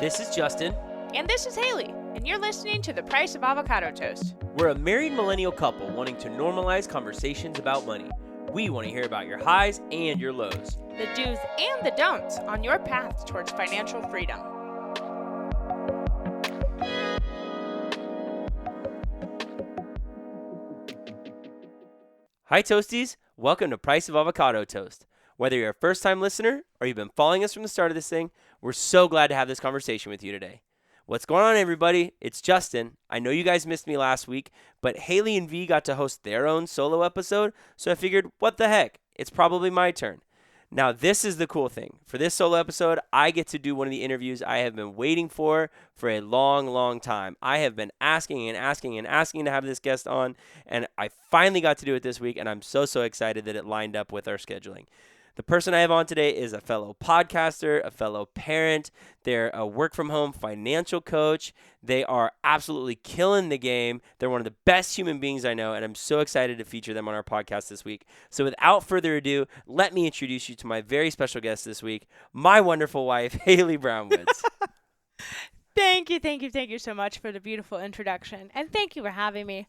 This is Justin. And this is Haley, and you're listening to The Price of Avocado Toast. We're a married millennial couple wanting to normalize conversations about money. We want to hear about your highs and your lows, The do's and the don'ts on your path towards financial freedom. Hi Toasties, welcome to Price of Avocado Toast. Whether you're a first-time listener or you've been following us from the start of this thing, we're so glad to have this conversation with you today. What's going on, everybody? It's Justin. I know you guys missed me last week, but Haley and V got to host their own solo episode, so I figured, what the heck? It's probably my turn. Now, this is the cool thing. For this solo episode, I get to do one of the interviews I have been waiting for a long, long time. I have been asking to have this guest on, and I finally got to do it this week, and I'm so excited that it lined up with our scheduling. The person I have on today is a fellow podcaster, a fellow parent. They're a work-from-home financial coach. They are absolutely killing the game. They're one of the best human beings I know, and I'm so excited to feature them on our podcast this week. So without further ado, let me introduce you to my very special guest this week, my wonderful wife, Haley Brownwoods. Thank you so much for the beautiful introduction, and thank you for having me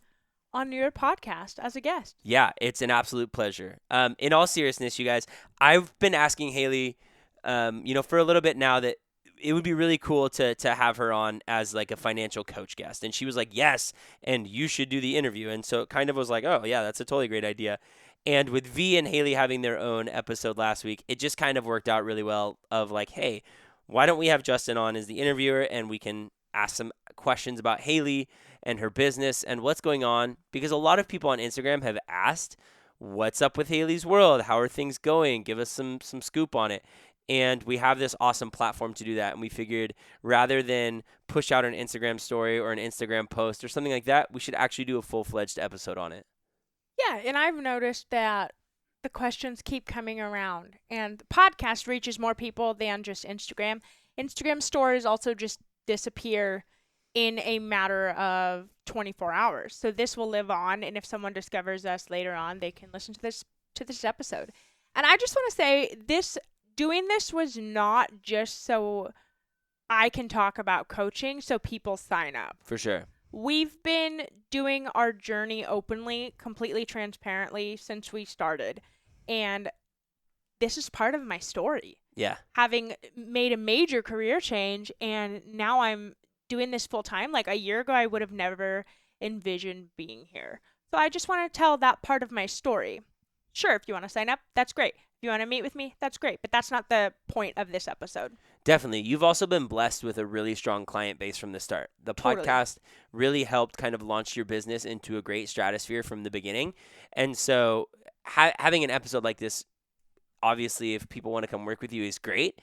on your podcast as a guest. Yeah, it's an absolute pleasure. In all seriousness, you guys, I've been asking Haley, for a little bit now that it would be really cool to have her on as like a financial coach guest. And she was like, yes, and you should do the interview. And so it kind of was like, oh yeah, that's a totally great idea. And with V and Haley having their own episode last week, it just kind of worked out really well of like, hey, why don't we have Justin on as the interviewer and we can ask some questions about Haley and her business and what's going on, because a lot of people on Instagram have asked, what's up with Haley's world? How are things going? Give us some scoop on it. And we have this awesome platform to do that. And we figured rather than push out an Instagram story or an Instagram post or something like that, we should actually do a full-fledged episode on it. Yeah, and I've noticed that the questions keep coming around, and the podcast reaches more people than just Instagram. Instagram stories also just disappear in a matter of 24 hours. So this will live on, and if someone discovers us later on, they can listen to this episode. And I just want to say doing this was not just so I can talk about coaching so people sign up. For sure. We've been doing our journey openly, completely transparently since we started. And this is part of my story. Yeah. Having made a major career change, and now I'm doing this full time. Like a year ago, I would have never envisioned being here. So I just want to tell that part of my story. Sure, if you want to sign up, that's great. If you want to meet with me, that's great. But that's not the point of this episode. Definitely. You've also been blessed with a really strong client base from the start. The podcast really helped kind of launch your business into a great stratosphere from the beginning. And so having an episode like this, obviously, if people want to come work with you, is great.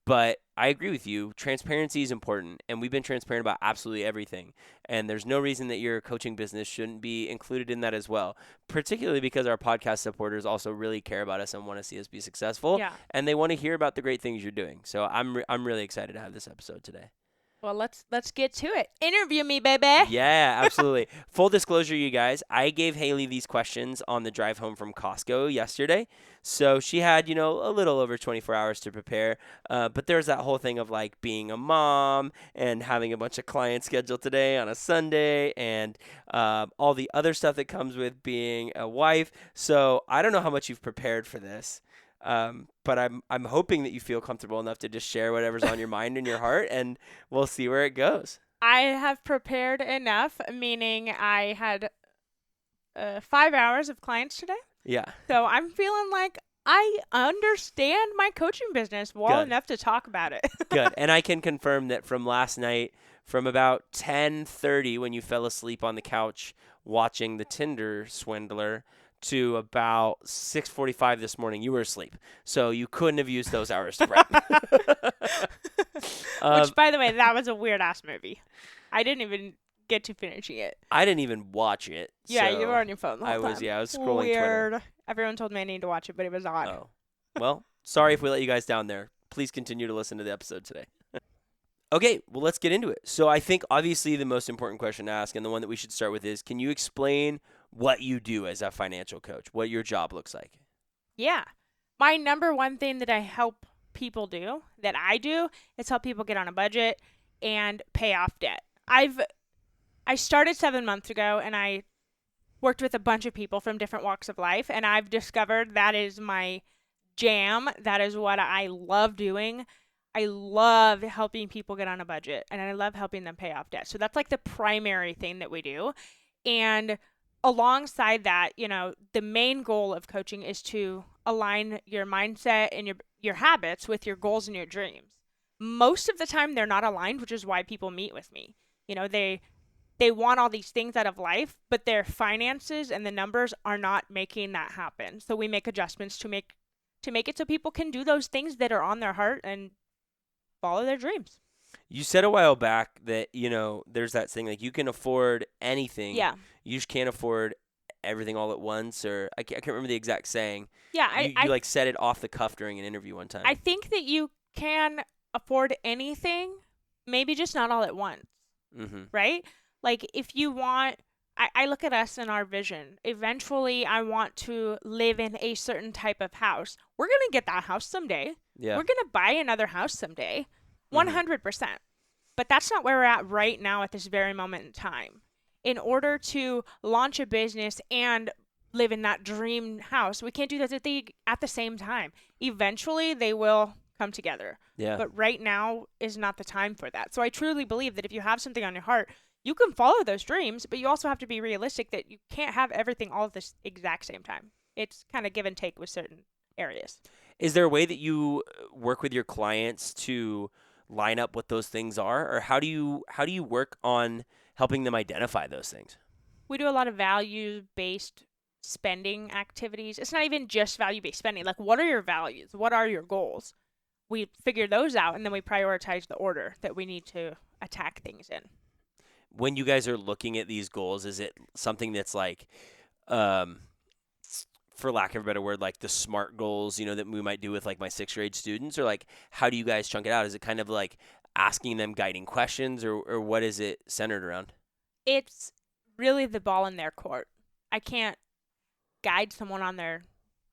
But I agree with you. Transparency is important, and we've been transparent about absolutely everything. And there's no reason that your coaching business shouldn't be included in that as well, particularly because our podcast supporters also really care about us and want to see us be successful. Yeah. And they want to hear about the great things you're doing. So I'm really excited to have this episode today. Well, let's get to it. Interview me, baby. Yeah, absolutely. Full disclosure, you guys, I gave Haley these questions on the drive home from Costco yesterday. So she had, a little over 24 hours to prepare. But there's that whole thing of like being a mom and having a bunch of clients scheduled today on a Sunday and all the other stuff that comes with being a wife. So I don't know how much you've prepared for this. But I'm hoping that you feel comfortable enough to just share whatever's on your mind and your heart, and we'll see where it goes. I have prepared enough, meaning I had 5 hours of clients today. Yeah. So I'm feeling like I understand my coaching business well enough to talk about it. Good. And I can confirm that from last night, from about 10:30 when you fell asleep on the couch watching the Tinder swindler, to about 6:45 this morning, you were asleep. So you couldn't have used those hours to prep. Which, by the way, that was a weird-ass movie. I didn't even get to finishing it. I didn't even watch it. Yeah, so you were on your phone the whole time. I was scrolling Weird. Twitter. Everyone told me I needed to watch it, but it was odd. Oh. Well, sorry if we let you guys down there. Please continue to listen to the episode today. Okay, well, let's get into it. So I think obviously the most important question to ask, and the one that we should start with, is can you explain what you do as a financial coach, what your job looks like? Yeah. My number one thing that I help people do, that I do, is help people get on a budget, and pay off debt. I started 7 months ago, and I worked with a bunch of people from different walks of life, and I've discovered that is my jam. That is what I love doing. I love helping people get on a budget, and I love helping them pay off debt. So that's like the primary thing that we do. And alongside that, the main goal of coaching is to align your mindset and your habits with your goals and your dreams. Most of the time they're not aligned, which is why people meet with me. They want all these things out of life, but their finances and the numbers are not making that happen. So we make adjustments to make it so people can do those things that are on their heart and follow their dreams. You said a while back that, there's that thing, like, you can afford anything. Yeah. You just can't afford everything all at once, or I can't remember the exact saying. Yeah. You like said it off the cuff during an interview one time. I think that you can afford anything, maybe just not all at once. Mm-hmm. Right? Like, if you want, I look at us and our vision. Eventually, I want to live in a certain type of house. We're going to get that house someday. Yeah. We're going to buy another house someday. 100%. But that's not where we're at right now at this very moment in time. In order to launch a business and live in that dream house, we can't do that at the same time. Eventually, they will come together. Yeah. But right now is not the time for that. So I truly believe that if you have something on your heart, you can follow those dreams, but you also have to be realistic that you can't have everything all at the exact same time. It's kind of give and take with certain areas. Is there a way that you work with your clients to line up what those things are, or how do you work on helping them identify those things? We do a lot of value-based spending activities. It's not even just value-based spending. Like, what are your values? What are your goals? We figure those out, and then we prioritize the order that we need to attack things in. When you guys are looking at these goals, is it something that's like, for lack of a better word, like the SMART goals, that we might do with like my 6th grade students, or like, how do you guys chunk it out? Is it kind of like asking them guiding questions, or what is it centered around? It's really the ball in their court. I can't guide someone on their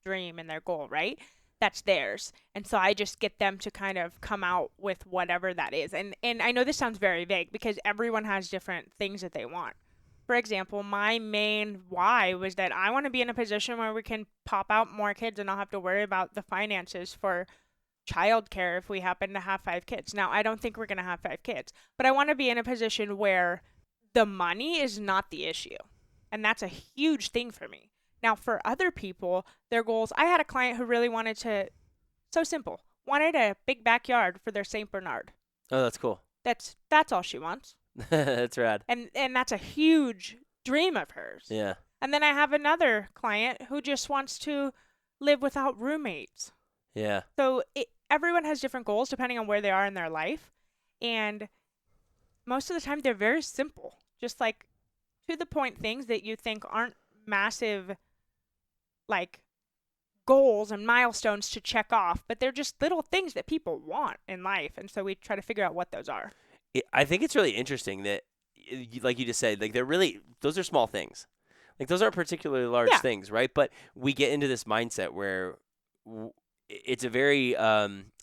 dream and their goal, right? That's theirs. And so I just get them to kind of come out with whatever that is. And I know this sounds very vague because everyone has different things that they want. For example, my main why was that I want to be in a position where we can pop out more kids and not have to worry about the finances for childcare if we happen to have 5 kids. Now, I don't think we're going to have 5 kids, but I want to be in a position where the money is not the issue. And that's a huge thing for me. Now, for other people, their goals, I had a client who really wanted a big backyard for their St. Bernard. Oh, that's cool. That's all she wants. That's rad. And that's a huge dream of hers. Yeah. And then I have another client who just wants to live without roommates. Yeah. So everyone has different goals depending on where they are in their life. And most of the time, they're very simple. Just like to the point things that you think aren't massive, like, goals and milestones to check off, but they're just little things that people want in life. And so we try to figure out what those are. I think it's really interesting that, like you just said, like, those are small things. Like, those aren't particularly large things, right? But we get into this mindset where it's a very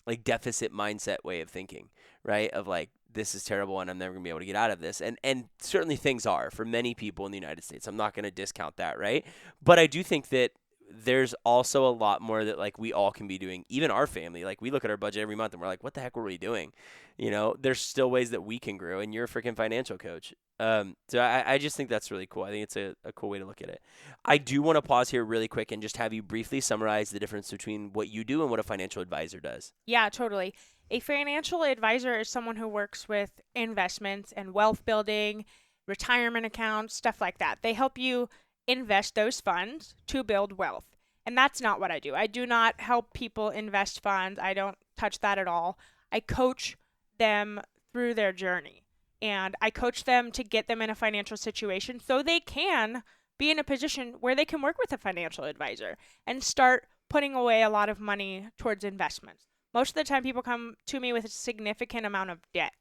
like deficit mindset way of thinking, right? Of like, this is terrible and I'm never going to be able to get out of this. And certainly things are for many people in the United States. I'm not going to discount that, right? But I do think that there's also a lot more that, like, we all can be doing. Even our family, like, we look at our budget every month and we're like, what the heck were we doing? There's still ways that we can grow, and you're a freaking financial coach. So I just think that's really cool. I think it's a cool way to look at it. I do want to pause here really quick and just have you briefly summarize the difference between what you do and what a financial advisor does. Yeah, totally. A financial advisor is someone who works with investments and wealth building, retirement accounts, stuff like that. They help you invest those funds to build wealth. And that's not what I do. I do not help people invest funds. I don't touch that at all. I coach them through their journey. And I coach them to get them in a financial situation so they can be in a position where they can work with a financial advisor and start putting away a lot of money towards investments. Most of the time people come to me with a significant amount of debt.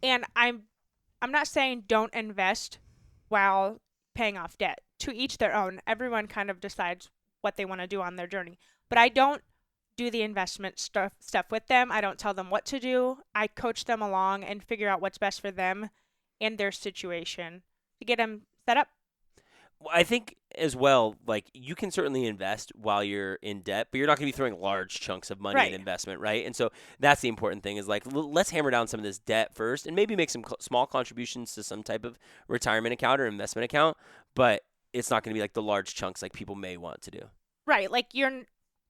And I'm not saying don't invest while paying off debt. To each their own. Everyone kind of decides what they want to do on their journey. But I don't do the investment stuff with them. I don't tell them what to do. I coach them along and figure out what's best for them and their situation to get them set up. Well, I think as well, like you can certainly invest while you're in debt, but you're not going to be throwing large chunks of money in Right. investment, right? And so that's the important thing is like let's hammer down some of this debt first, and maybe make some small contributions to some type of retirement account or investment account, but it's not going to be like the large chunks like people may want to do. Right. Like you're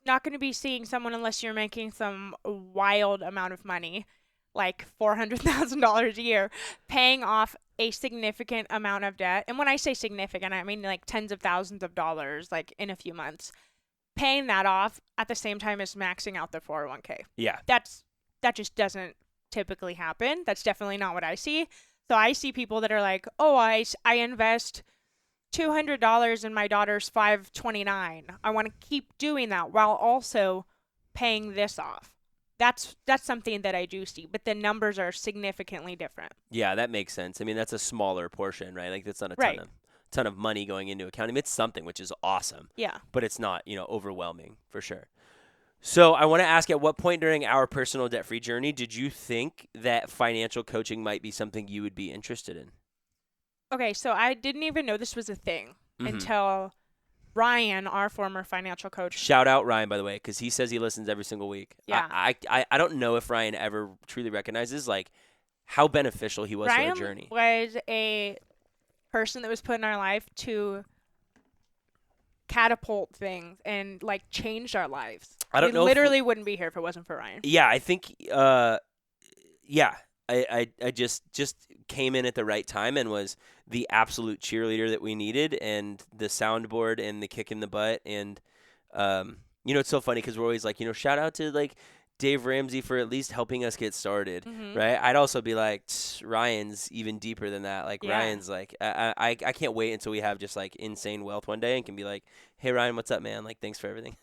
not going to be seeing someone unless you're making some wild amount of money, like $400,000 a year, paying off a significant amount of debt. And when I say significant, I mean like tens of thousands of dollars, like in a few months, paying that off at the same time as maxing out their 401k. Yeah. That just doesn't typically happen. That's definitely not what I see. So I see people that are like, oh, I invest $200 in my daughter's 529. I want to keep doing that while also paying this off. That's something that I do see, but the numbers are significantly different. Yeah, that makes sense. I mean, that's a smaller portion, right? Like that's not a Right. ton of money going into accounting. It's something which is awesome, Yeah. but it's not, overwhelming for sure. So I want to ask, at what point during our personal debt-free journey did you think that financial coaching might be something you would be interested in? Okay, so I didn't even know this was a thing Mhm. until Ryan, our former financial coach. Shout out Ryan, by the way, because he says he listens every single week. Yeah. I don't know if Ryan ever truly recognizes like how beneficial he was to Ryan our journey. was a person that was put in our life to catapult things and like changed our lives. I don't we know if- literally wouldn't be here if it wasn't for Ryan. Yeah, I think yeah. I just came in at the right time and was the absolute cheerleader that we needed, and the soundboard and the kick in the butt. And it's so funny because we're always like, shout out to like Dave Ramsey for at least helping us get started, Mhm. right? I'd also be like, Ryan's even deeper than that. Like Yeah. Ryan's like, I can't wait until we have just like insane wealth one day and can be like, hey Ryan, what's up, man? Like thanks for everything.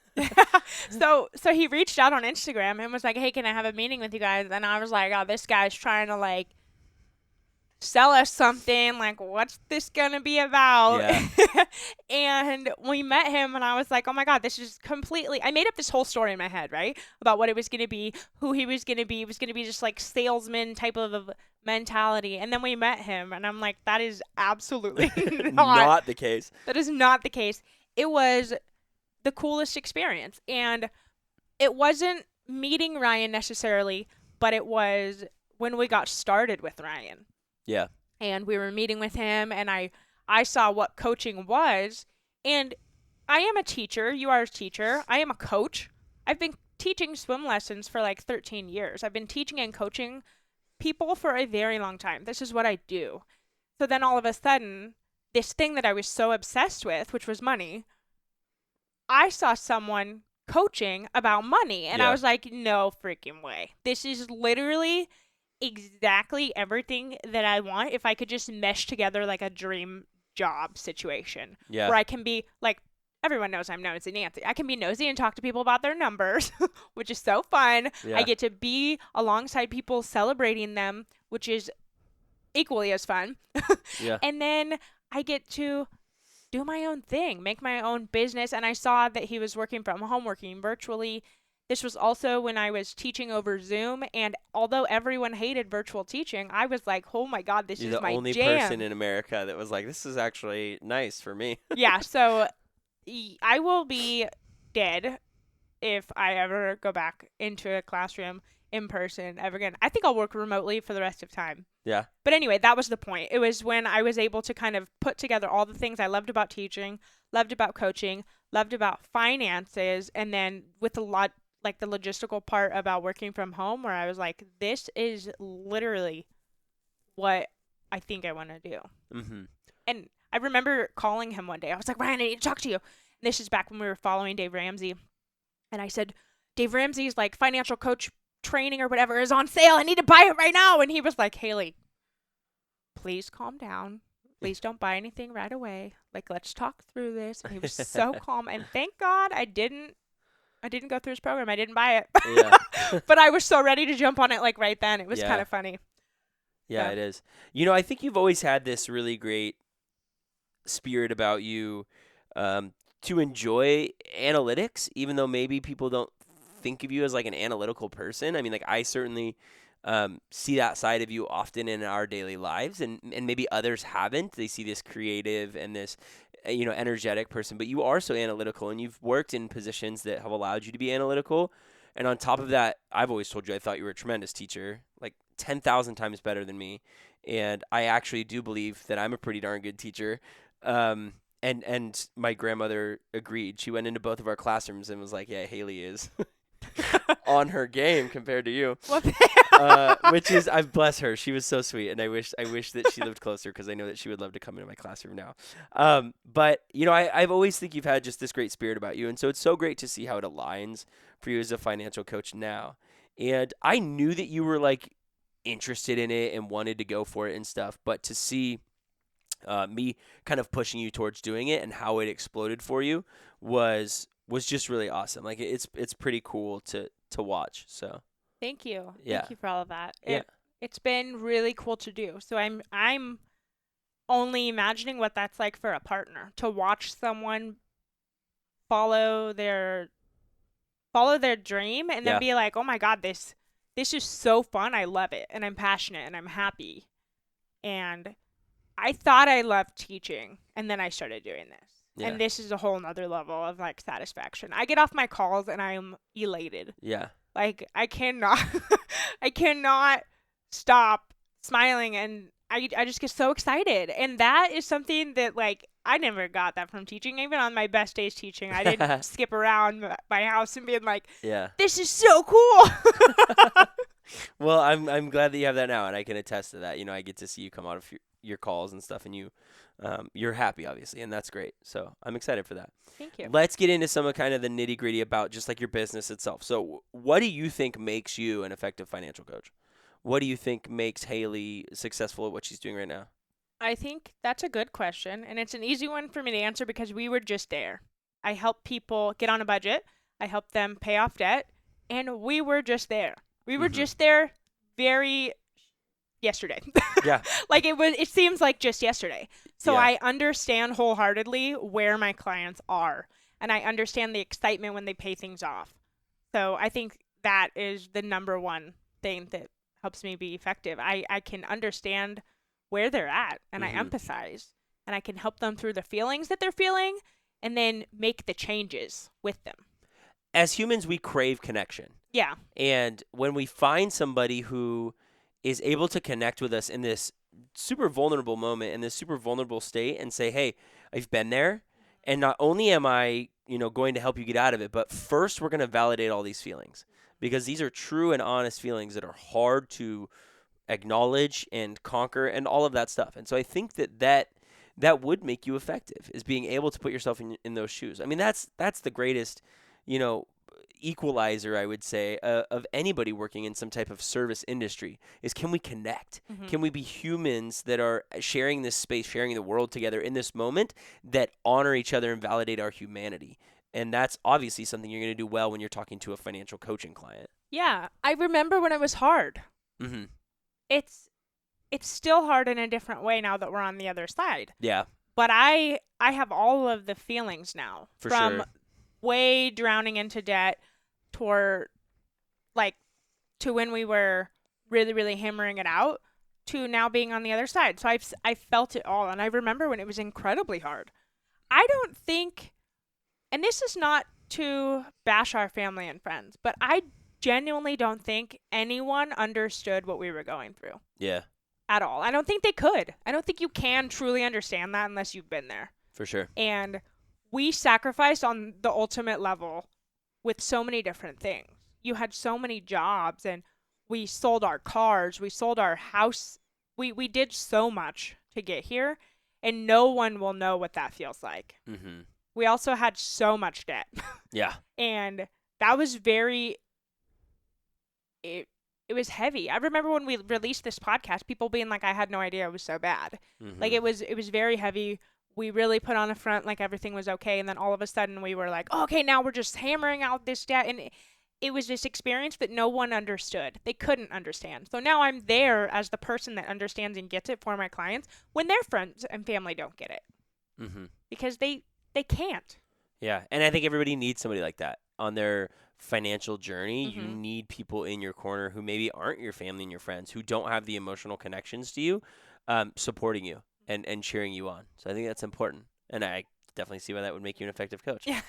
So he reached out on Instagram and was like, "Hey, can I have a meeting with you guys?" And I was like, "Oh, this guy's trying to like sell us something. Like, what's this gonna be about?" Yeah. And we met him, and I was like, "Oh my god, this is completely." I made up this whole story in my head, right, about what it was gonna be, who he was gonna be. It was gonna be just like salesman type of mentality. And then we met him, and I'm like, "That is absolutely Not the case. That is not the case." It was the coolest experience. And it wasn't meeting Ryan necessarily, but it was when we got started with Ryan. Yeah. And we were meeting with him, and I saw what coaching was. And I am a teacher. You are a teacher. I am a coach. I've been teaching swim lessons for like 13 years. I've been teaching and coaching people for a very long time. This is what I do. So then all of a sudden, this thing that I was so obsessed with, which was money, I saw someone coaching about money, and Yeah. I was like, no freaking way. This is literally exactly everything that I want if I could just mesh together like a dream job situation. Yeah. Where I can be like, everyone knows I'm nosy Nancy. I can be nosy and talk to people about their numbers, which is so fun. Yeah. I get to be alongside people celebrating them, which is equally as fun. Yeah. And then I get to do my own thing, make my own business. And I saw that he was working from home, working virtually. This was also when I was teaching over Zoom. And although everyone hated virtual teaching, I was like, oh my God, this You're is the my only jam. person in America that was like, this is actually nice for me. Yeah, so I will be dead if I ever go back into a classroom in person ever again. I think I'll work remotely for the rest of time. Yeah. But anyway, that was the point. It was when I was able to kind of put together all the things I loved about teaching, loved about coaching, loved about finances, and then with a lot, like the logistical part about working from home, where I was like, this is literally what I think I want to do. Mm-hmm. And I remember calling him one day. I was like, Ryan, I need to talk to you. And this is back when we were following Dave Ramsey. And I said, Dave Ramsey's like financial coach training or whatever is on sale. I need to buy it right now. And he was like, Haley, please calm down. Please don't buy anything right away. Like, let's talk through this. And he was so calm. And thank God I didn't go through his program. I didn't buy it. Yeah. But I was so ready to jump on it like right then. It was Yeah. kind of funny. Yeah, Yeah. it is. I think you've always had this really great spirit about you to enjoy analytics, even though maybe people don't think of you as like an analytical person. I mean, like I certainly see that side of you often in our daily lives, and maybe others haven't. They see this creative and this energetic person, but you are so analytical, and you've worked in positions that have allowed you to be analytical. And on top of that, I've always told you I thought you were a tremendous teacher, like 10,000 times better than me. And I actually do believe that I'm a pretty darn good teacher. And my grandmother agreed. She went into both of our classrooms and was like, yeah, Haley is on her game compared to you. Which is, I bless her. She was so sweet, and I wish that she lived closer, because I know that she would love to come into my classroom now. But I've always think you've had just this great spirit about you, and so it's so great to see how it aligns for you as a financial coach now. And I knew that you were like interested in it and wanted to go for it and stuff, but to see me kind of pushing you towards doing it and how it exploded for you was just really awesome. Like it's pretty cool to watch. So thank you. Yeah. Thank you for all of that. Yeah. It's been really cool to do. So I'm only imagining what that's like for a partner, to watch someone follow their dream and then be like, oh my God, this is so fun. I love it. And I'm passionate and I'm happy. And I thought I loved teaching, and then I started doing this. Yeah. And this is a whole nother level of like satisfaction. I get off my calls and I am elated. Yeah. Like I cannot stop smiling, and I just get so excited. And that is something that like I never got that from teaching. Even on my best days teaching, I didn't skip around my house and being like, this is so cool. Well, I'm glad that you have that now, and I can attest to that. I get to see you come out of your calls and stuff, and you're happy, obviously, and that's great. So I'm excited for that. Thank you. Let's get into some of kind of the nitty gritty about just like your business itself. So what do you think makes you an effective financial coach? What do you think makes Haley successful at what she's doing right now? I think that's a good question, and it's an easy one for me to answer because we were just there. I help people get on a budget. I help them pay off debt, and we were just there. We were just there yesterday. Yeah. Like it seems like just yesterday. So I understand wholeheartedly where my clients are, and I understand the excitement when they pay things off. So I think that is the number one thing that helps me be effective. I can understand where they're at, and I empathize, and I can help them through the feelings that they're feeling, and then make the changes with them. As humans, we crave connection. Yeah. And when we find somebody who is able to connect with us in this super vulnerable moment, in this super vulnerable state, and say, hey, I've been there, and not only am I, going to help you get out of it, but first we're going to validate all these feelings, because these are true and honest feelings that are hard to acknowledge and conquer and all of that stuff. And so I think that would make you effective, is being able to put yourself in those shoes. I mean, that's the greatest, equalizer, I would say, of anybody working in some type of service industry, is can we connect? Can we be humans that are sharing this space, sharing the world together in this moment, that honor each other and validate our humanity? And that's obviously something you're going to do well when you're talking to a financial coaching client. Yeah. I remember when it was hard. Mm-hmm. It's still hard in a different way now that we're on the other side. Yeah. But I have all of the feelings now. For from sure. Way drowning into debt to when we were really, really hammering it out, to now being on the other side. So I felt it all. And I remember when it was incredibly hard. I don't think, and this is not to bash our family and friends, but I genuinely don't think anyone understood what we were going through. Yeah. At all. I don't think they could. I don't think you can truly understand that unless you've been there. For sure. And we sacrificed on the ultimate level with so many different things. You had so many jobs, and we sold our cars, we sold our house. We did so much to get here, and no one will know what that feels like. Mm-hmm. We also had so much debt. Yeah. And that was it was heavy. I remember when we released this podcast, people being like, I had no idea it was so bad. Mm-hmm. Like it was very heavy. We really put on a front like everything was okay, and then all of a sudden we were like, oh, okay, now we're just hammering out this debt. And it was this experience that no one understood. They couldn't understand. So now I'm there as the person that understands and gets it for my clients when their friends and family don't get it. Mm-hmm. Because they can't. Yeah, and I think everybody needs somebody like that. on their financial journey, you Mhm. need people in your corner who maybe aren't your family and your friends, who don't have the emotional connections to you, supporting you and cheering you on. So I think that's important. And I definitely see why that would make you an effective coach. Yeah.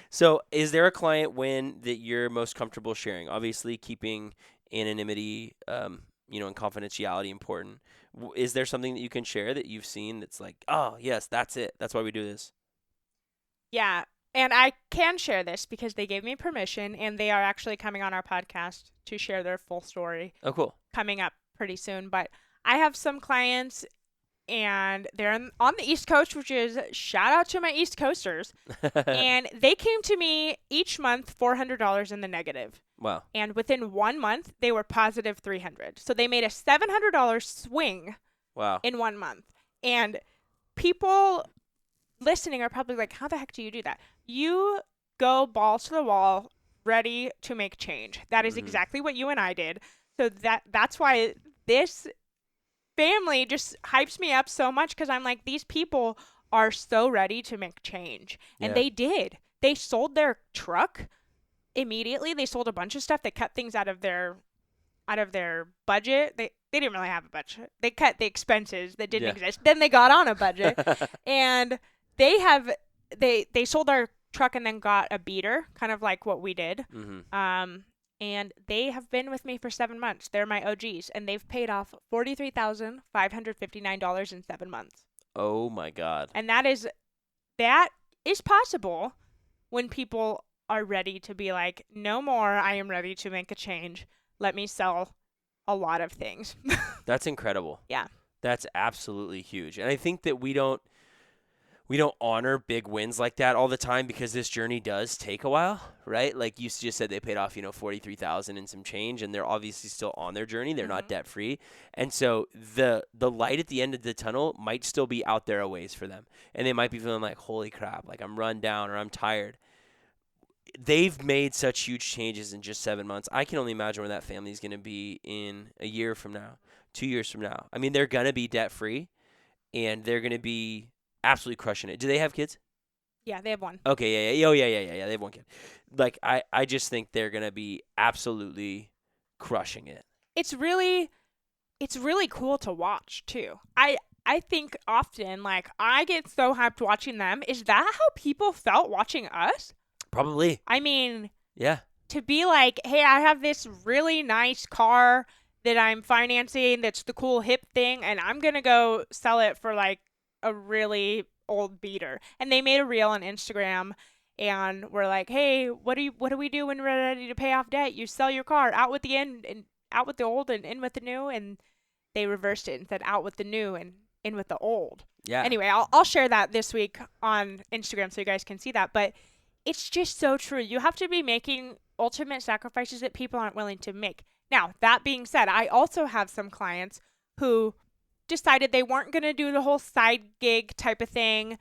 So is there a client win that you're most comfortable sharing? Obviously, keeping anonymity, and confidentiality important. Is there something that you can share that you've seen that's like, oh, yes, that's it. That's why we do this? Yeah. And I can share this because they gave me permission and they are actually coming on our podcast to share their full story Oh, cool. coming up pretty soon. But I have some clients and they're on the East Coast, which is shout out to my East Coasters. And they came to me each month $400 in the negative. Wow. And within 1 month, they were positive 300. So they made a $700 swing Wow. in 1 month. And people listening are probably like, how the heck do you do that? You go balls to the wall, ready to make change. That is Mhm. exactly what you and I did. So that's why this family just hypes me up so much, because I'm like, these people are so ready to make change. And Yeah. they did. They sold their truck immediately. They sold a bunch of stuff. They cut things out of their budget. They didn't really have a budget. They cut the expenses that didn't Yeah. exist. Then they got on a budget. And they sold their truck and then got a beater, kind of like what we did. Mhm. And they have been with me for 7 months. They're my OGs, and they've paid off $43,559 in 7 months. Oh my God. And that is possible when people are ready to be like, no more, I am ready to make a change. Let me sell a lot of things. That's incredible. Yeah. That's absolutely huge. And I think that we don't honor big wins like that all the time, because this journey does take a while, right? Like you just said, they paid off, 43,000 and some change, and they're obviously still on their journey. They're not debt free. And so the light at the end of the tunnel might still be out there a ways for them. And they might be feeling like, holy crap, like I'm run down or I'm tired. They've made such huge changes in just 7 months. I can only imagine where that family is going to be in a year from now, 2 years from now. I mean, they're going to be debt free, and they're going to be absolutely crushing it. Do they have kids? Yeah, they have one. Okay, yeah. Oh, yeah. They have one kid. Like, I just think they're going to be absolutely crushing it. It's really cool to watch too. I think often, like, I get so hyped watching them. Is that how people felt watching us? Probably. I mean, Yeah. to be like, hey, I have this really nice car that I'm financing that's the cool hip thing, and I'm going to go sell it for like a really old beater. And they made a reel on Instagram and we're like, hey, what do we do when we're ready to pay off debt? You sell your car, out with the end and out with the old and in with the new. And they reversed it and said out with the new and in with the old. Yeah. Anyway, I'll share that this week on Instagram so you guys can see that. But it's just so true. You have to be making ultimate sacrifices that people aren't willing to make. Now, that being said, I also have some clients who decided they weren't going to do the whole side gig type of thing.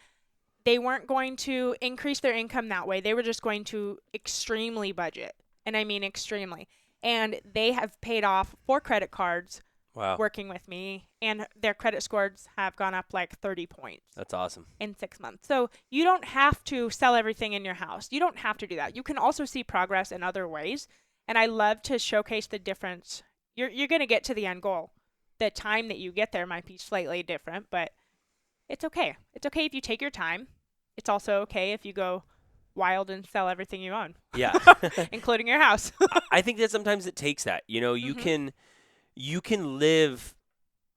They weren't going to increase their income that way. They were just going to extremely budget. And I mean extremely. And they have paid off 4 credit cards working with me, and their credit scores have gone up like 30 points. That's awesome. In 6 months. So you don't have to sell everything in your house. You don't have to do that. You can also see progress in other ways. And I love to showcase the difference. You're going to get to the end goal. The time that you get there might be slightly different, but it's okay. It's okay if you take your time. It's also okay if you go wild and sell everything you own. Yeah. Including your house. I think that sometimes it takes that. You can live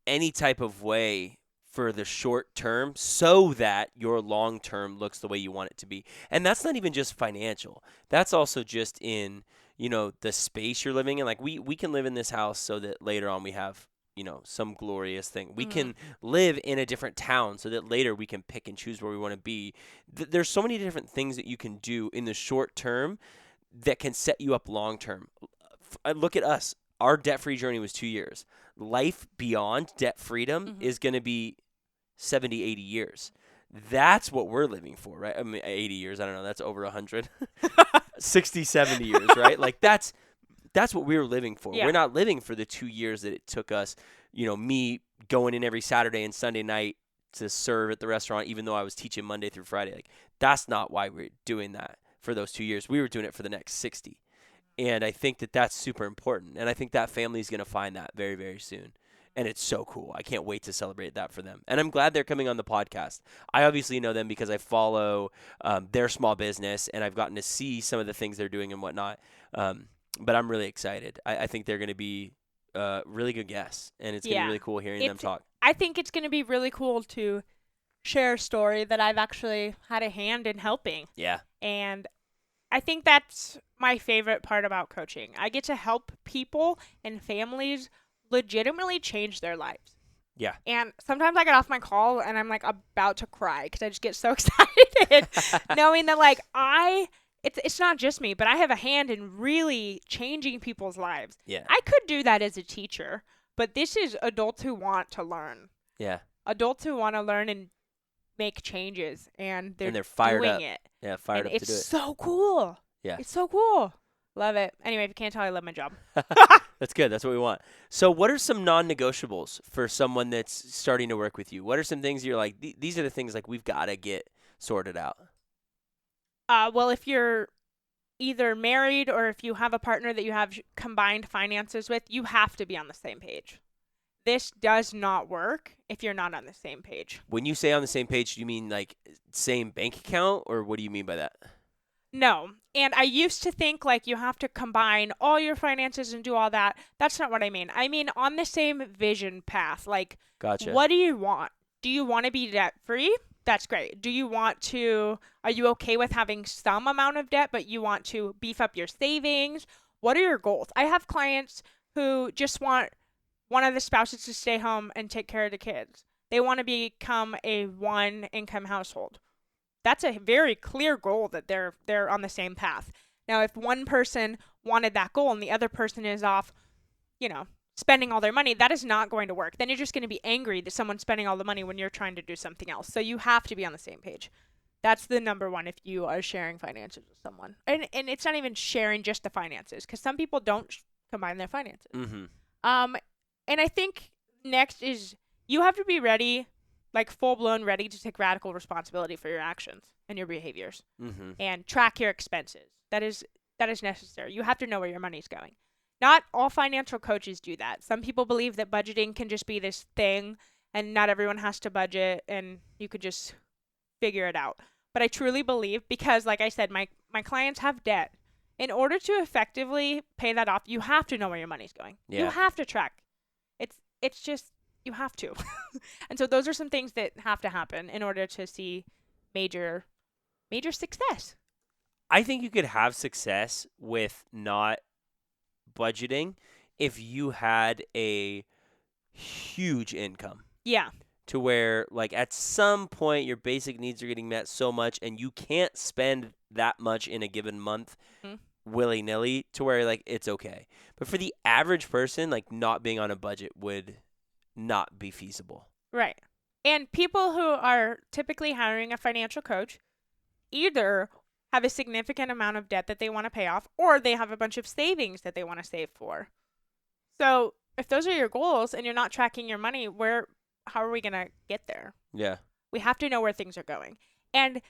any type of way for the short term so that your long term looks the way you want it to be. And that's not even just financial. That's also just in, the space you're living in. Like we can live in this house so that later on we have, some glorious thing. We can live in a different town so that later we can pick and choose where we want to be. There's so many different things that you can do in the short term that can set you up long term. Look at us. Our debt-free journey was 2 years. Life beyond debt freedom is going to be 70, 80 years. That's what we're living for, right? I mean, 80 years, I don't know. That's over 100. 60, 70 years, right? Like, that's what we were living for. Yeah. We're not living for the 2 years that it took us, me going in every Saturday and Sunday night to serve at the restaurant, even though I was teaching Monday through Friday. Like, that's not why we're doing that. for those 2 years. We were doing it for the next 60. And I think that that's super important. And I think that family is going to find that very, very soon. And it's so cool. I can't wait to celebrate that for them. And I'm glad they're coming on the podcast. I obviously know them because I follow their small business, and I've gotten to see some of the things they're doing and whatnot. But I'm really excited. I think they're going to be really good guests, and it's going to be really cool hearing them talk. I think it's going to be really cool to share a story that I've actually had a hand in helping. Yeah. And I think that's my favorite part about coaching. I get to help people and families legitimately change their lives. Yeah. And sometimes I get off my call and I'm like about to cry because I just get so excited knowing that like it's not just me, but I have a hand in really changing people's lives. Yeah. I could do that as a teacher, but this is adults who want to learn. Yeah. Adults who want to learn and make changes, and they're fired doing up. it. Yeah, fired and up to do it. It's so cool. Yeah. It's so cool. Love it. Anyway, if you can't tell, I love my job. That's good. That's what we want. So what are some non-negotiables for someone that's starting to work with you? What are some things you're like, these are the things like we've got to get sorted out? Well, if you're either married or if you have a partner that you have combined finances with, you have to be on the same page. This does not work if you're not on the same page. When you say on the same page, do you mean like same bank account, or what do you mean by that? No. And I used to think like you have to combine all your finances and do all that. That's not what I mean. I mean on the same vision path. Like, Gotcha. What do you want? Do you want to be debt free? That's great. Are you okay with having some amount of debt, but you want to beef up your savings? What are your goals? I have clients who just want one of the spouses to stay home and take care of the kids. They want to become a one income household. That's a very clear goal that they're on the same path. Now, if one person wanted that goal and the other person is off, spending all their money, that is not going to work. Then you're just going to be angry that someone's spending all the money when you're trying to do something else. So you have to be on the same page. That's the number one if you are sharing finances with someone. And it's not even sharing just the finances, because some people don't combine their finances. Mm-hmm. And I think next is you have to be ready, like full-blown ready to take radical responsibility for your actions and your behaviors, and track your expenses. That is necessary. You have to know where your money's going. Not all financial coaches do that. Some people believe that budgeting can just be this thing and not everyone has to budget and you could just figure it out. But I truly believe, because like I said, my clients have debt. In order to effectively pay that off, you have to know where your money's going. Yeah. You have to track. It's just, you have to. And so those are some things that have to happen in order to see major success. I think you could have success with not budgeting if you had a huge income. Yeah. To where, like, at some point your basic needs are getting met so much and you can't spend that much in a given month willy-nilly, to where, like, it's okay. But for the average person, like, not being on a budget would not be feasible. Right. And people who are typically hiring a financial coach either have a significant amount of debt that they want to pay off, or they have a bunch of savings that they want to save for. So if those are your goals and you're not tracking your money, how are we going to get there? Yeah. We have to know where things are going. And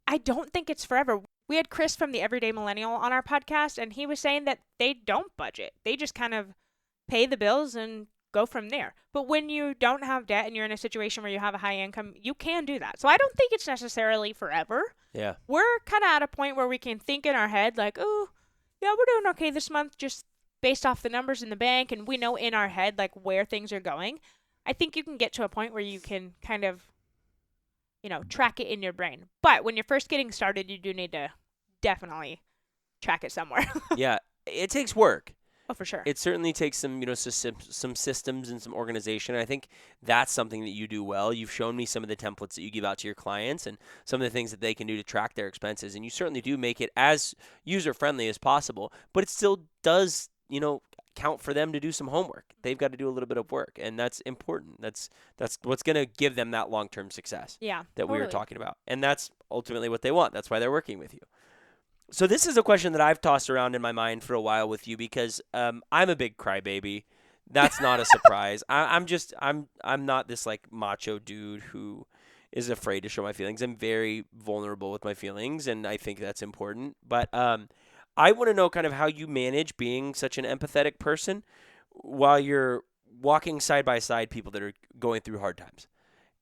I don't think it's forever. We had Chris from the Everyday Millennial on our podcast, and he was saying that they don't budget. They just kind of pay the bills and go from there. But when you don't have debt and you're in a situation where you have a high income, you can do that. So I don't think it's necessarily forever. Yeah. We're kind of at a point where we can think in our head like, oh, yeah, we're doing okay this month just based off the numbers in the bank, and we know in our head like where things are going. I think you can get to a point where you can kind of, track it in your brain. But when you're first getting started, you do need to definitely track it somewhere. Yeah. It takes work. Oh, for sure. It certainly takes some, some systems and some organization. I think that's something that you do well. You've shown me some of the templates that you give out to your clients and some of the things that they can do to track their expenses. And you certainly do make it as user-friendly as possible, but it still does, count for them to do some homework. They've got to do a little bit of work, and that's important. That's what's going to give them that long-term success that we were talking about. And that's ultimately what they want. That's why they're working with you. So this is a question that I've tossed around in my mind for a while with you, because I'm a big crybaby. That's not a surprise. I'm not this like macho dude who is afraid to show my feelings. I'm very vulnerable with my feelings, and I think that's important. But I want to know kind of how you manage being such an empathetic person while you're walking side by side people that are going through hard times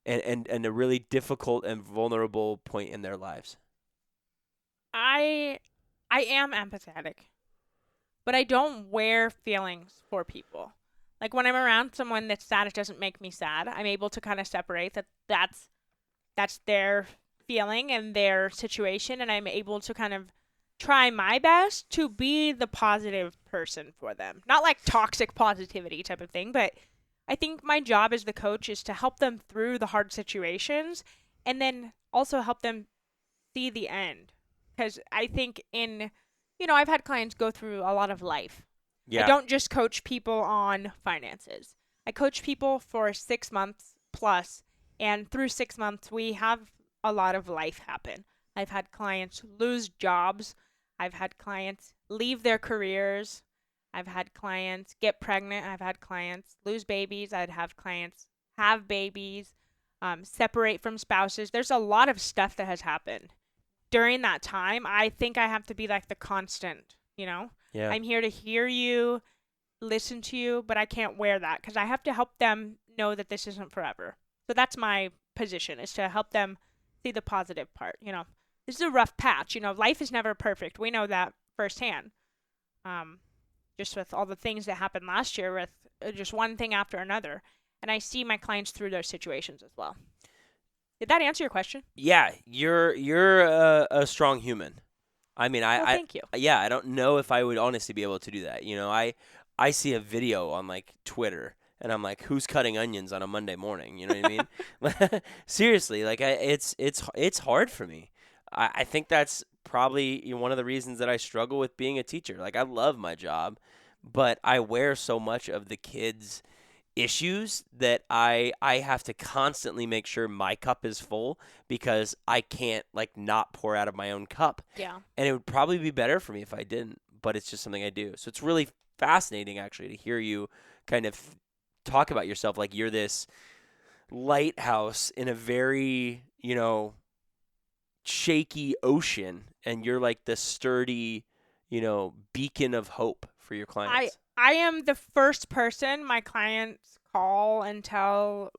and a really difficult and vulnerable point in their lives. I I am empathetic, but I don't wear feelings for people. Like when I'm around someone that's sad, it doesn't make me sad. I'm able to kind of separate that's their feeling and their situation, and I'm able to kind of try my best to be the positive person for them. Not like toxic positivity type of thing, but I think my job as the coach is to help them through the hard situations and then also help them see the end. Because I think I've had clients go through a lot of life. I Yeah. don't just coach people on finances. I coach people for 6 months plus, and through 6 months, we have a lot of life happen. I've had clients lose jobs. I've had clients leave their careers. I've had clients get pregnant. I've had clients lose babies. I'd have clients have babies, separate from spouses. There's a lot of stuff that has happened during that time. I think I have to be like the constant. Yeah. I'm here to hear you, listen to you, but I can't wear that because I have to help them know that this isn't forever. So that's my position, is to help them see the positive part. This is a rough patch. Life is never perfect. We know that firsthand. Um, just with all the things that happened last year with just one thing after another. And I see my clients through those situations as well. Did that answer your question? Yeah, you're a strong human. I mean, Well, thank you. yeah, I don't know if I would honestly be able to do that. I see a video on like Twitter, and I'm like, who's cutting onions on a Monday morning? You know what I mean? Seriously, like it's hard for me. I think that's probably one of the reasons that I struggle with being a teacher. Like I love my job, but I wear so much of the kids' issues that I have to constantly make sure my cup is full because I can't like not pour out of my own cup. Yeah. And it would probably be better for me if I didn't, but it's just something I do. So it's really fascinating actually to hear you kind of talk about yourself like you're this lighthouse in a very, shaky ocean, and you're like the sturdy, beacon of hope for your I clients. I am the first person my clients call and tell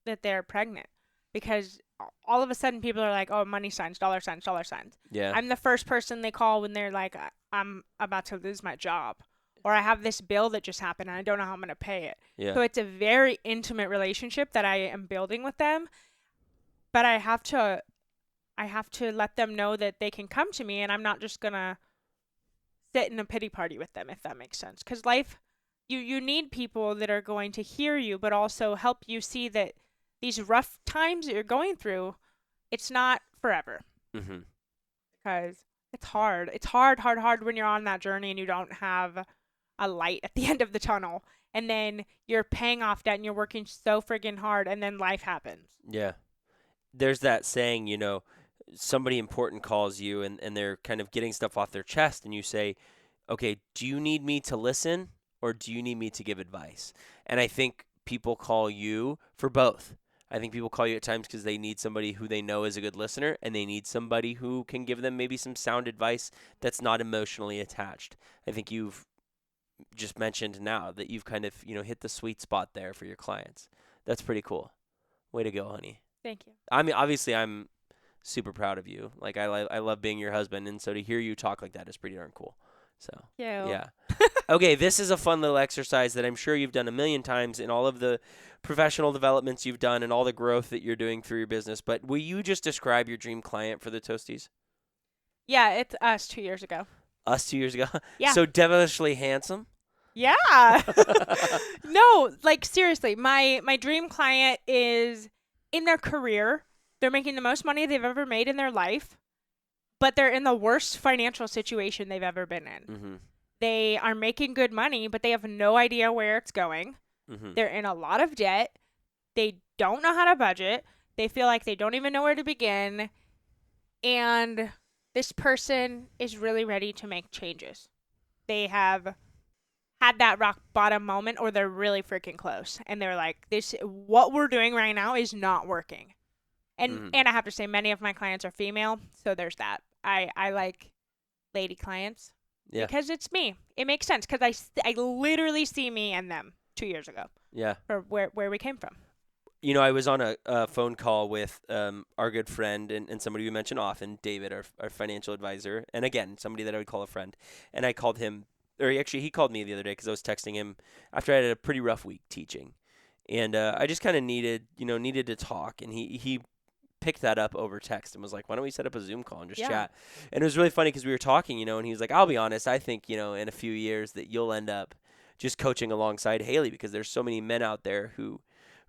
that they're pregnant, because all of a sudden people are like, "Oh, money signs, dollar signs, dollar signs." Yeah. I'm the first person they call when they're like, "I'm about to lose my job," or "I have this bill that just happened and I don't know how I'm going to pay it." Yeah. So it's a very intimate relationship that I am building with them, but I have to let them know that they can come to me, and I'm not just going to sit in a pity party with them, if that makes sense. Because life, you need people that are going to hear you, but also help you see that these rough times that you're going through, it's not forever. Mhm. Because it's hard. It's hard, hard, hard when you're on that journey and you don't have a light at the end of the tunnel. And then you're paying off debt and you're working so friggin' hard, and then life happens. Yeah. There's that saying, somebody important calls you and they're kind of getting stuff off their chest, and you say, okay, do you need me to listen or do you need me to give advice? And I think people call you for both. I think people call you at times because they need somebody who they know is a good listener, and they need somebody who can give them maybe some sound advice that's not emotionally attached. I think you've just mentioned now that you've kind of, hit the sweet spot there for your clients. That's pretty cool. Way to go, honey. Thank you. I mean, obviously, I'm super proud of you. Like, I love being your husband, and so to hear you talk like that is pretty darn cool. So, You. yeah. Okay, this is a fun little exercise that I'm sure you've done a million times in all of the professional developments you've done and all the growth that you're doing through your business. But will you just describe your dream client for the Toasties? Yeah, it's us 2 years ago. Us 2 years ago? Yeah. So devilishly handsome? Yeah. No, like seriously, my dream client is in their career. They're making the most money they've ever made in their life, but they're in the worst financial situation they've ever been in. Mm-hmm. They are making good money, but they have no idea where it's going. Mm-hmm. They're in a lot of debt. They don't know how to budget. They feel like they don't even know where to begin. And this person is really ready to make changes. They have had that rock bottom moment, or they're really freaking close, and they're like, what we're doing right now is not working. And I have to say, many of my clients are female, so there's that. I like lady clients because it's me. It makes sense because I literally see me and them 2 years ago. Yeah. For where we came from. You know, I was on a phone call with our good friend and somebody we mention often, David, our financial advisor, and again, somebody that I would call a friend. And I called him, or actually he called me the other day because I was texting him after I had a pretty rough week teaching. And I just kind of needed to talk, and he picked that up over text and was like, why don't we set up a Zoom call and just chat? And it was really funny because we were talking, and he was like, I'll be honest, I think, in a few years that you'll end up just coaching alongside Haley because there's so many men out there who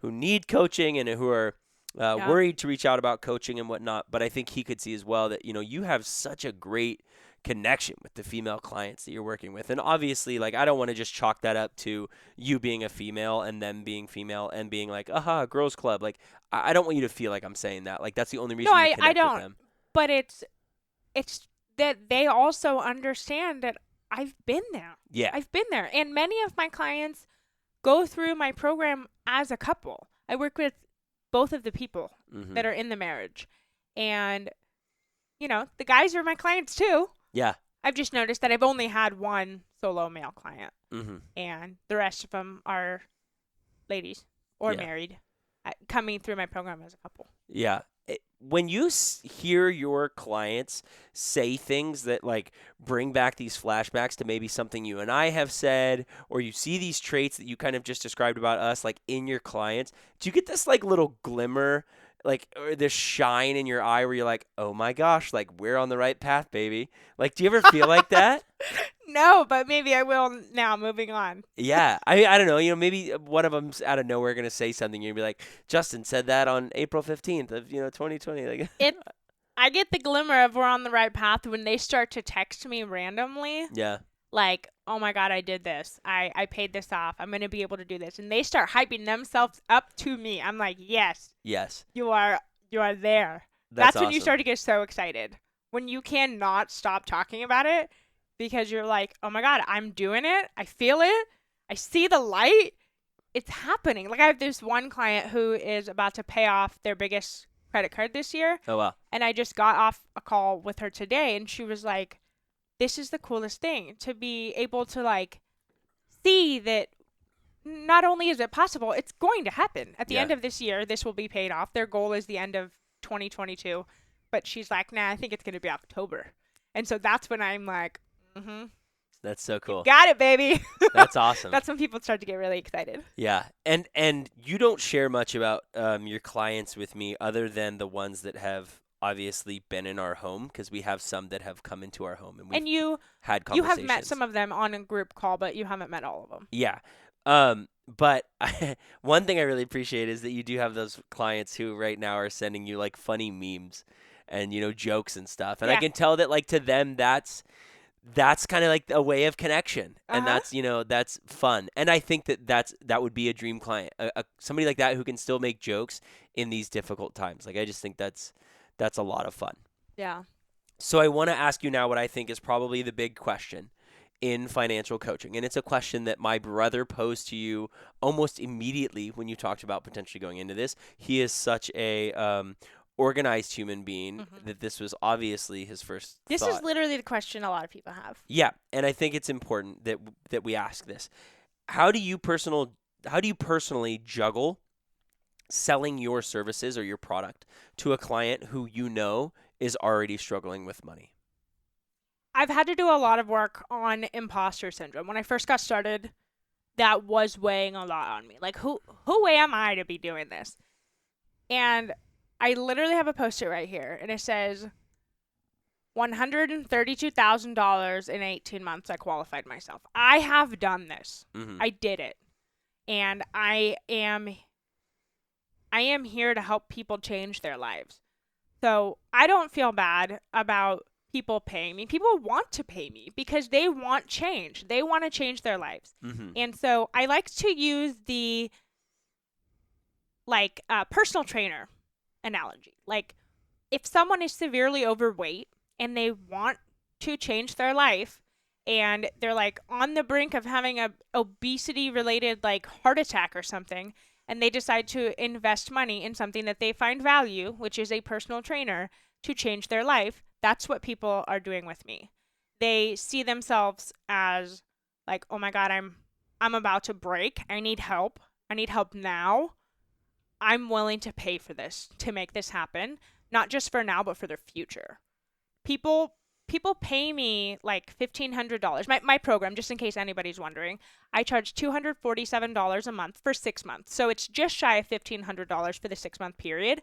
need coaching and who are worried to reach out about coaching and whatnot. But I think he could see as well that, you have such a great connection with the female clients that you're working with. And obviously, like, I don't want to just chalk that up to you being a female and them being female and being like, aha, girls club. Like, I don't want you to feel like I'm saying that. Like, that's the only reason you connect I don't. with them. But it's that they also understand that I've been there. Yeah. I've been there. And many of my clients go through my program as a couple. I work with both of the people that are in the marriage. And, the guys are my clients too. Yeah. I've just noticed that I've only had one solo male client. And the rest of them are ladies or married coming through my program as a couple. Yeah. When you hear your clients say things that like bring back these flashbacks to maybe something you and I have said, or you see these traits that you kind of just described about us, like in your clients, do you get this like little glimmer, like, or this shine in your eye where you're like, oh my gosh, like we're on the right path, baby? Like, do you ever feel like that? No, but maybe I will now, moving on. Yeah. I don't know. Maybe one of them's out of nowhere going to say something. You're going to be like, Justin said that on April 15th of, 2020. Like, I get the glimmer of we're on the right path when they start to text me randomly. Yeah. Like, oh my God, I did this. I paid this off. I'm going to be able to do this. And they start hyping themselves up to me. I'm like, yes. Yes. You are there. That's when you start to get so excited. When you cannot stop talking about it. Because you're like, oh my God, I'm doing it. I feel it. I see the light. It's happening. Like I have this one client who is about to pay off their biggest credit card this year. Oh, wow. And I just got off a call with her today and she was like, this is the coolest thing to be able to like see that not only is it possible, it's going to happen. At the end of this year, this will be paid off. Their goal is the end of 2022. But she's like, nah, I think it's going to be October. And so that's when I'm like, That's so cool. You got it, baby. That's awesome. That's when people start to get really excited. Yeah. And you don't share much about your clients with me other than the ones that have obviously been in our home because we have some that have come into our home and we've had conversations. You have met some of them on a group call, but you haven't met all of them. Yeah. But one thing I really appreciate is that you do have those clients who right now are sending you like funny memes and, jokes and stuff. And I can tell that like to them, that's kind of like a way of connection. And that's fun. And I think that would be a dream client, somebody like that who can still make jokes in these difficult times. Like, I just think that's a lot of fun. Yeah. So I want to ask you now what I think is probably the big question in financial coaching. And it's a question that my brother posed to you almost immediately when you talked about potentially going into this. He is such a organized human being that this was obviously his first This thought. is literally the question a lot of people have. Yeah, and I think it's important that we ask this. How do you personally juggle selling your services or your product to a client who is already struggling with money? I've had to do a lot of work on imposter syndrome. When I first got started, that was weighing a lot on me. Like, who am I to be doing this? And I literally have a post-it right here, and it says, $132,000 in 18 months, I qualified myself. I have done this. I did it. And I am here to help people change their lives. So I don't feel bad about people paying me. People want to pay me because they want change. They want to change their lives. And so I like to use the personal trainer analogy. Like, if someone is severely overweight and they want to change their life and they're like on the brink of having a obesity related like heart attack or something, and they decide to invest money in something that they find value, which is a personal trainer, to change their life, that's what people are doing with me. They see themselves as like, oh my God, I'm about to break. I need help. I need help now. I'm willing to pay for this to make this happen, not just for now, but for their future. People pay me like $1,500. My program, just in case anybody's wondering, I charge $247 a month for 6 months. So it's just shy of $1,500 for the 6-month period.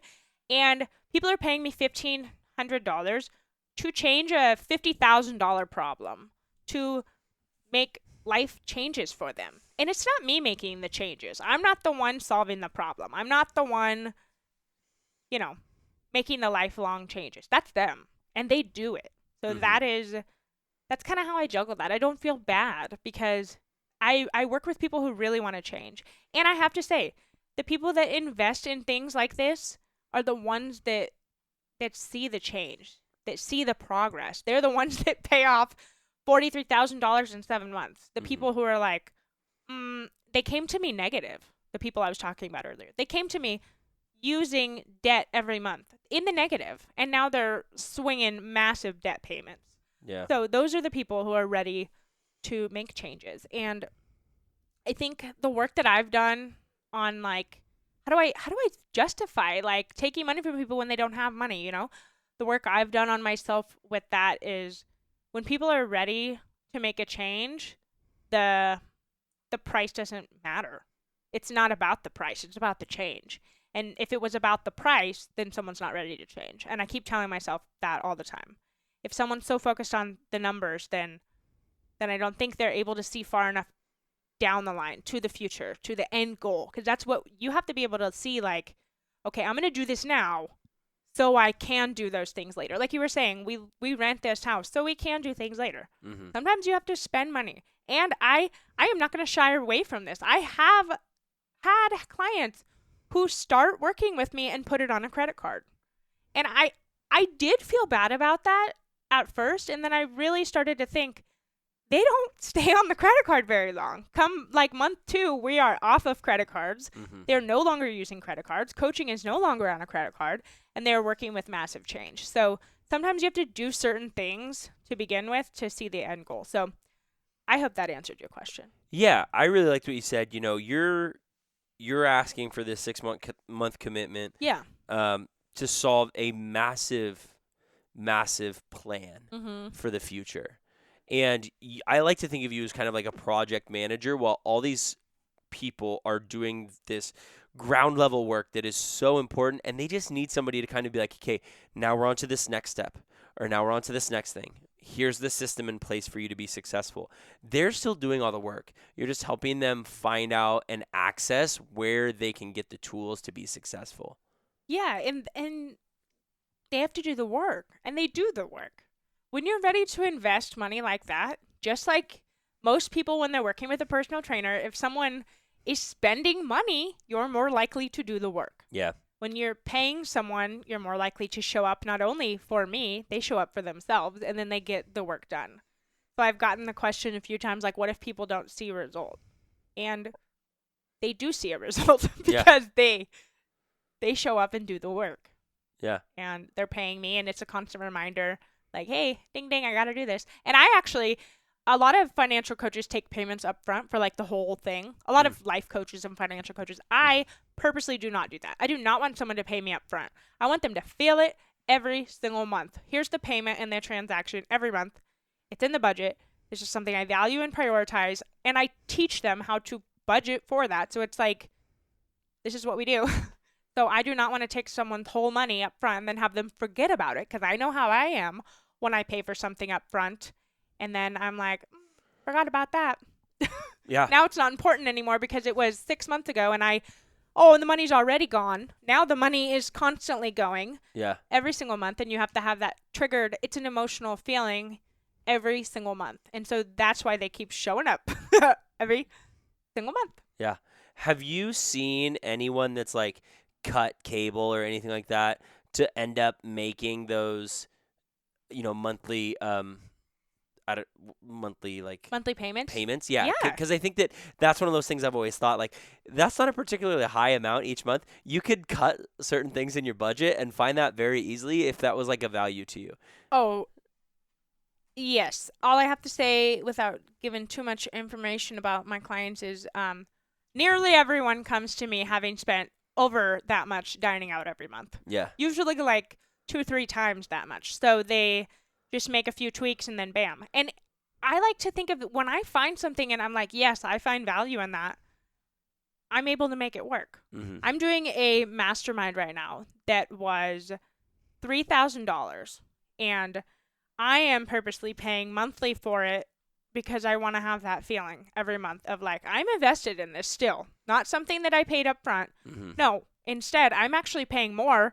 And people are paying me $1,500 to change a $50,000 problem, to make life changes for them. And it's not me making the changes. I'm not the one solving the problem. I'm not the one, making the lifelong changes. That's them. And they do it. So that's kind of how I juggle that. I don't feel bad because I work with people who really want to change. And I have to say, the people that invest in things like this are the ones that see the change, that see the progress. They're the ones that pay off $43,000 in 7 months. The people who are like, they came to me negative. The people I was talking about earlier. They came to me using debt every month in the negative, and now they're swinging massive debt payments. Yeah. So those are the people who are ready to make changes. And I think the work that I've done on like how do I justify like taking money from people when they don't have money, The work I've done on myself with that is when people are ready to make a change, the price doesn't matter. It's not about the price, it's about the change. And if it was about the price, then someone's not ready to change. And I keep telling myself that all the time. If someone's so focused on the numbers, then I don't think they're able to see far enough down the line to the future, to the end goal. Because that's what you have to be able to see, like, okay, I'm going to do this now so I can do those things later. Like you were saying, we rent this house so we can do things later. Sometimes you have to spend money. And I am not going to shy away from this. I have had clients who start working with me and put it on a credit card. And I did feel bad about that at first, and then I really started to think they don't stay on the credit card very long. Come like month 2, we are off of credit cards. They're no longer using credit cards. Coaching is no longer on a credit card, and they're working with massive change. So sometimes you have to do certain things to begin with to see the end goal. So I hope that answered your question. Yeah, I really liked what you said. You're asking for this 6-month commitment. Yeah. To solve a massive plan for the future. And I like to think of you as kind of like a project manager while all these people are doing this ground level work that is so important, and they just need somebody to kind of be like, okay, now we're on to this next step, or now we're on to this next thing. Here's the system in place for you to be successful. They're still doing all the work. You're just helping them find out and access where they can get the tools to be successful. Yeah, and they have to do the work, and they do the work. When you're ready to invest money like that, just like most people when they're working with a personal trainer, if someone is spending money, you're more likely to do the work. Yeah. When you're paying someone, you're more likely to show up not only for me, they show up for themselves, and then they get the work done. So I've gotten the question a few times, like, what if people don't see a result? And they do see a result because they show up and do the work. Yeah. And they're paying me, and it's a constant reminder, like, hey, ding, ding, I got to do this. And a lot of financial coaches take payments up front for like the whole thing. A lot of life coaches and financial coaches. I purposely do not do that. I do not want someone to pay me up front. I want them to feel it every single month. Here's the payment and the transaction every month. It's in the budget. It's just something I value and prioritize. And I teach them how to budget for that. So it's like, this is what we do. So I do not want to take someone's whole money up front and then have them forget about it, because I know how I am when I pay for something up front. And then I'm like, forgot about that. Yeah. Now it's not important anymore because it was 6 months ago, and and the money's already gone. Now the money is constantly going. Yeah. Every single month, and you have to have that triggered. It's an emotional feeling every single month. And so that's why they keep showing up every single month. Yeah. Have you seen anyone that's like cut cable or anything like that to end up making those, monthly monthly like Monthly payments. payments. Yeah, Yeah. because I think that's one of those things I've always thought, like, that's not a particularly high amount each month. You could cut certain things in your budget and find that very easily if that was like a value to you. Oh, yes. All I have to say without giving too much information about my clients is nearly everyone comes to me having spent over that much dining out every month. Yeah. Usually like 2-3 times that much. So they just make a few tweaks and then bam. And I like to think of when I find something and I'm like, yes, I find value in that, I'm able to make it work. Mm-hmm. I'm doing a mastermind right now that was $3,000, and I am purposely paying monthly for it because I want to have that feeling every month of like, I'm invested in this still, not something that I paid up front. Mm-hmm. No, instead, I'm actually paying more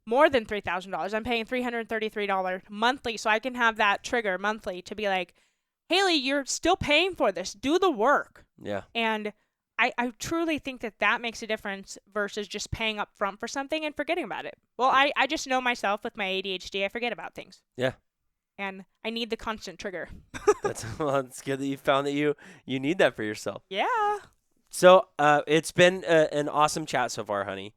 than $3,000. I'm paying $333 monthly, so I can have that trigger monthly to be like, Haley, you're still paying for this. Do the work. Yeah. And I truly think that makes a difference versus just paying up front for something and forgetting about it. Well, I just know myself with my ADHD, I forget about things. Yeah. And I need the constant trigger. Well, it's good that you found that you need that for yourself. Yeah. So it's been an awesome chat so far, honey.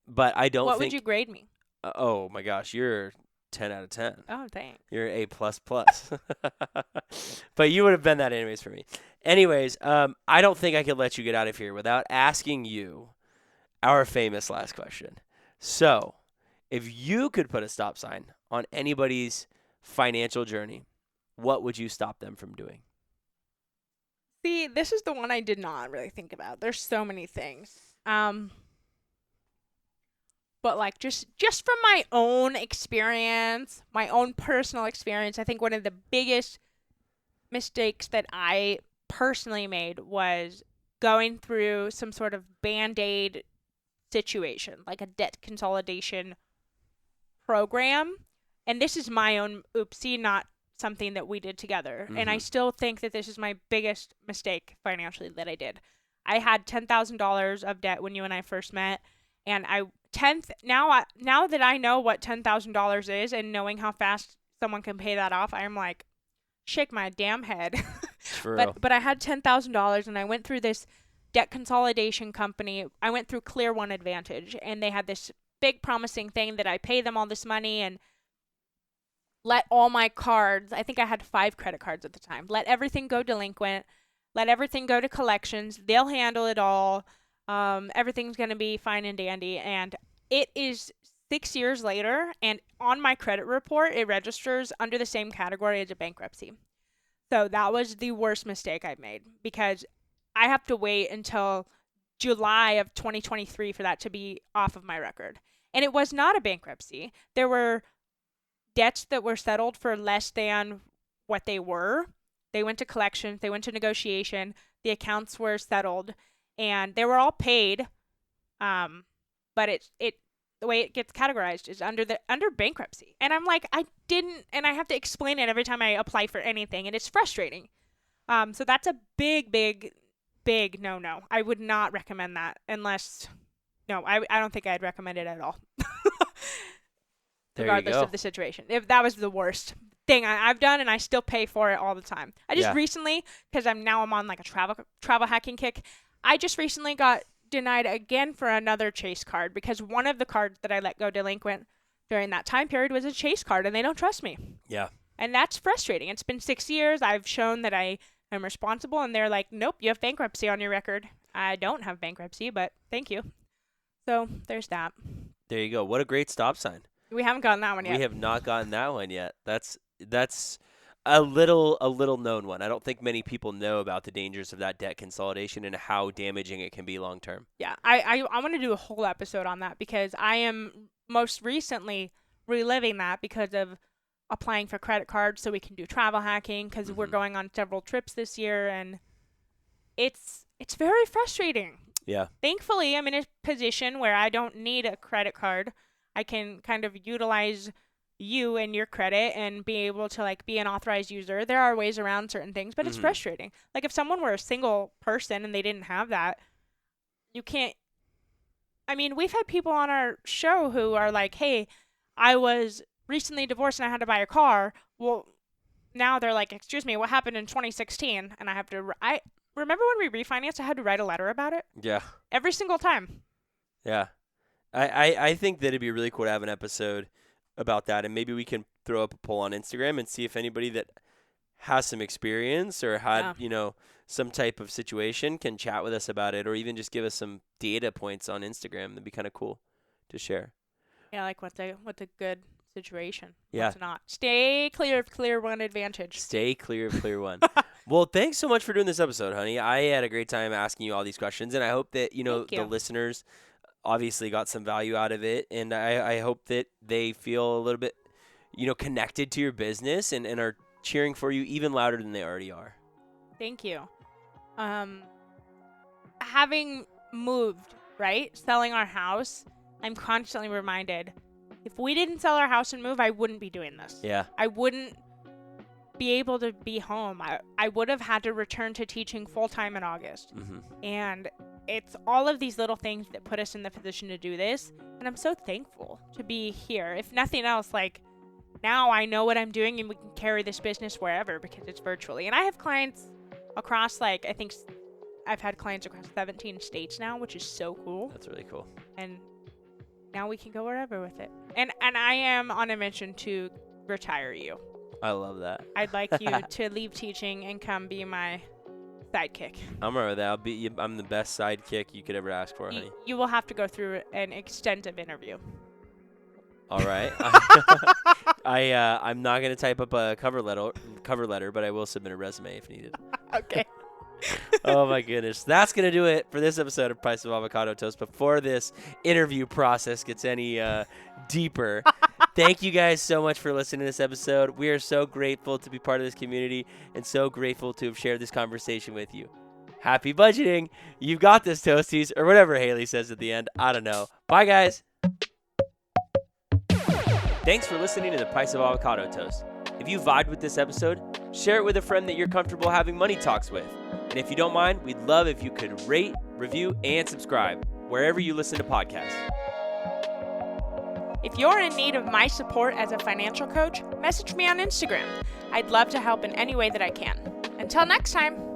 But I don't What think. would you grade me? Oh my gosh, you're 10 out of 10. Oh, thanks. You're A++. But you would have been that anyways for me. Anyways, I don't think I could let you get out of here without asking you our famous last question. So, if you could put a stop sign on anybody's financial journey, what would you stop them from doing? See, this is the one I did not really think about. There's so many things. But like just from my own experience, my own personal experience, I think one of the biggest mistakes that I personally made was going through some sort of Band-Aid situation, like a debt consolidation program. And this is my own oopsie, not something that we did together. Mm-hmm. And I still think that this is my biggest mistake financially that I did. I had $10,000 of debt when you and I first met, and now that I know what $10,000 is and knowing how fast someone can pay that off, I'm like, shake my damn head. But I had $10,000 and I went through this debt consolidation company. I went through Clear One Advantage, and they had this big promising thing that I pay them all this money and let all my cards, I think I had 5 credit cards at the time, let everything go delinquent, let everything go to collections. They'll handle it all. Everything's going to be fine and dandy. And it is 6 years later, and on my credit report, it registers under the same category as a bankruptcy. So that was the worst mistake I've made, because I have to wait until July of 2023 for that to be off of my record. And it was not a bankruptcy. There were debts that were settled for less than what they were. They went to collections, they went to negotiation, the accounts were settled, and they were all paid. But the way it gets categorized is under bankruptcy. And I'm like, I have to explain it every time I apply for anything, and it's frustrating. So that's a big no. I would not recommend that I don't think I'd recommend it at all. Regardless of the situation. If that was the worst thing I've done, and I still pay for it all the time. I just recently, because I'm on like a travel hacking kick, I just recently got denied again for another Chase card, because one of the cards that I let go delinquent during that time period was a Chase card, and they don't trust me. Yeah. And that's frustrating. It's been 6 years. I've shown that I am responsible, and they're like, nope, you have bankruptcy on your record. I don't have bankruptcy, but thank you. So there's that. There you go. What a great stop sign. We haven't gotten that one yet. We have not gotten that one yet. That's a little known one. I don't think many people know about the dangers of that debt consolidation and how damaging it can be long term. Yeah, I want to do a whole episode on that, because I am most recently reliving that because of applying for credit cards so we can do travel hacking, because we're going on several trips this year, and it's very frustrating. Yeah. Thankfully, I'm in a position where I don't need a credit card. I can kind of utilize you and your credit and be able to like be an authorized user. There are ways around certain things, but it's frustrating. Like if someone were a single person and they didn't have that, you can't. I mean, we've had people on our show who are like, hey, I was recently divorced and I had to buy a car. Well, now they're like, excuse me, what happened in 2016? And I have to, I remember when we refinanced, I had to write a letter about it. Yeah. Every single time. Yeah. I think that it'd be really cool to have an episode about that, and maybe we can throw up a poll on Instagram and see if anybody that has some experience or had, some type of situation can chat with us about it, or even just give us some data points on Instagram. That'd be kind of cool to share. Yeah, like what's a good situation. Yeah. What's not. Stay clear of Clear One Advantage. Stay clear of Clear One. Well, thanks so much for doing this episode, honey. I had a great time asking you all these questions, and I hope that, the listeners obviously got some value out of it, and I hope that they feel a little bit, connected to your business and are cheering for you even louder than they already are. Thank you. Having moved, right? Selling our house, I'm constantly reminded, if we didn't sell our house and move, I wouldn't be doing this. Yeah. I wouldn't be able to be home. I would have had to return to teaching full-time in August. Mm-hmm. And it's all of these little things that put us in the position to do this. And I'm so thankful to be here. If nothing else, like, now I know what I'm doing and we can carry this business wherever because it's virtually. And I have clients across, I think I've had clients across 17 states now, which is so cool. That's really cool. And now we can go wherever with it. And I am on a mission to retire you. I love that. I'd like you to leave teaching and come be my sidekick. I'm all right with that. I'm the best sidekick you could ever ask for, honey. You will have to go through an extensive interview. All right. I'm not gonna type up a cover letter, but I will submit a resume if needed. Okay. Oh my goodness. That's going to do it for this episode of Price of Avocado Toast. Before this interview process gets any deeper, thank you guys so much for listening to this episode. We are so grateful to be part of this community and so grateful to have shared this conversation with you. Happy budgeting. You've got this, Toasties, or whatever Haley says at the end. I don't know. Bye, guys. Thanks for listening to the Price of Avocado Toast. If you vibed with this episode, share it with a friend that you're comfortable having money talks with. And if you don't mind, we'd love if you could rate, review, and subscribe wherever you listen to podcasts. If you're in need of my support as a financial coach, message me on Instagram. I'd love to help in any way that I can. Until next time.